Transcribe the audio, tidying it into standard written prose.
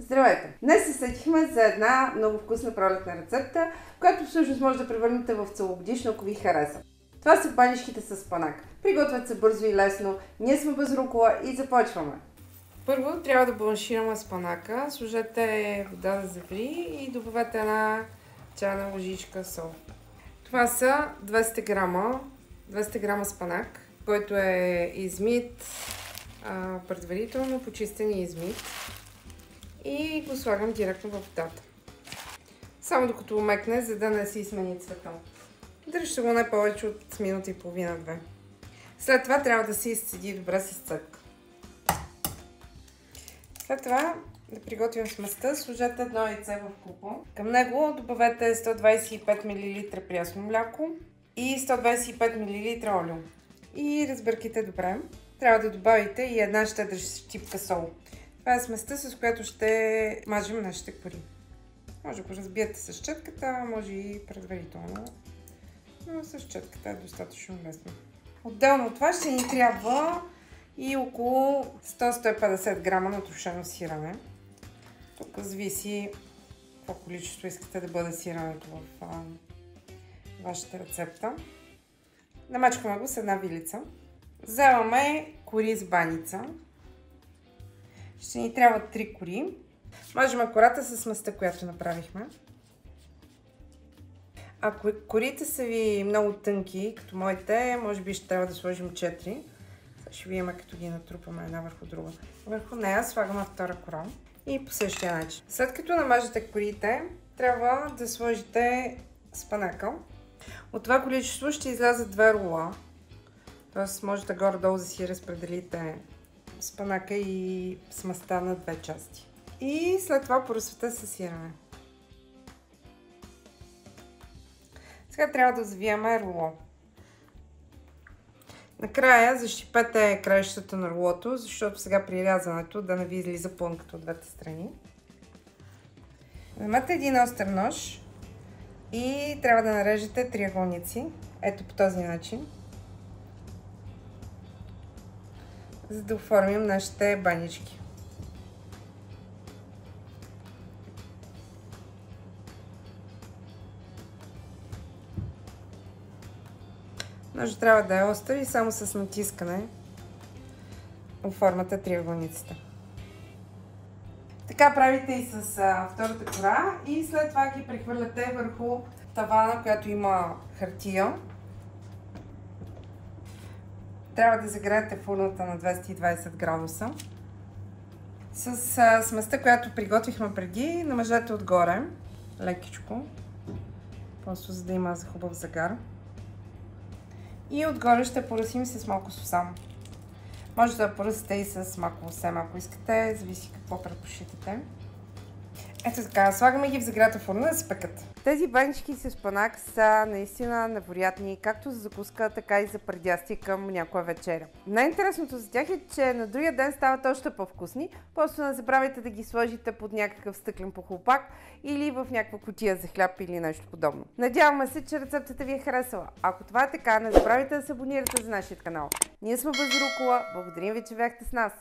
Здравейте! Днес се сетихме за една много вкусна пролетна рецепта, която всъщност може да превърнете в целогодишно, ако ви хареса. Това са баничките с спанак. Приготвят се бързо и лесно. Ние сме без рукола и започваме! Първо трябва да бланшираме спанака. Сложете вода да заври и добавете една чайна ложичка сол. Това са 200 грама спанак, който е измит предварително, почистен и измит. И го слагам директно в водата. Само докато омекне, за да не си смени цвета. Дръжте го не повече от минута и половина-две. След това трябва да се изцеди добре с изцедка. След това да приготвим сместа. Сложете едно яйце в купон. Към него добавете 125 мл прясно мляко и 125 мл олио. И разбъркайте добре. Трябва да добавите и една щедра щипка сол. Това е сместа, с която ще мажем нашите кори. Може да го разбиете с четката, може и предварително, но с четката е достатъчно лесно. Отделно от това ще ни трябва и около 100-150 грама натрошено сирене. Тук зависи какво количество искате да бъде сиренето в вашата рецепта. Намачкаме го с една вилица. Вземаме кори с баница. Ще ни трябва 3 кори. Мажем кората с сместа, която направихме. Ако корите са ви много тънки, като моите, може би ще трябва да сложим 4. Сега ще видим като ги натрупаме една върху друга. Върху нея слагаме втора кора и по същия начин. След като намажете корите, трябва да сложите спанака. От това количество ще излязат 2 рула. Тоест можете горе-долу да си разпределите спанака и сместа на 2 части. И след това поръсвате със сирене. Сега трябва да завиеме руло. Накрая защипете краищата на рулото, защото сега при рязането да не ви излиза плънката от двете страни. Вземете един остър нож и трябва да нарежете триъгълници. Ето по този начин. За да оформим нашите банички. Ножът трябва да е остър и само с натискане оформяте триъгълниците. Така правите и с втората кора и след това ги прехвърляте върху тавана, която има хартия. Трябва да загреете фурната на 220 градуса. С сместа, която приготвихме преди, намажете отгоре, лекичко, просто за да има хубав загар. И отгоре ще поръсим с малко сусам. Може да поръсите и с маково семе, ако искате, зависи какво предпочитате. Ето така, слагаме ги в загрята фурна да се пекат. Тези банички с спанак са наистина невероятни, както за закуска, така и за предястие към някоя вечеря. Най-интересното за тях е, че на другия ден стават още по-вкусни. Просто не забравяйте да ги сложите под някакъв стъклен похлупак или в някаква кутия за хляб или нещо подобно. Надяваме се, че рецептата ви е харесала. Ако това е така, не забравяйте да се абонирате за нашия канал. Ние сме без рукола. Благодарим ви, че бяхте с нас.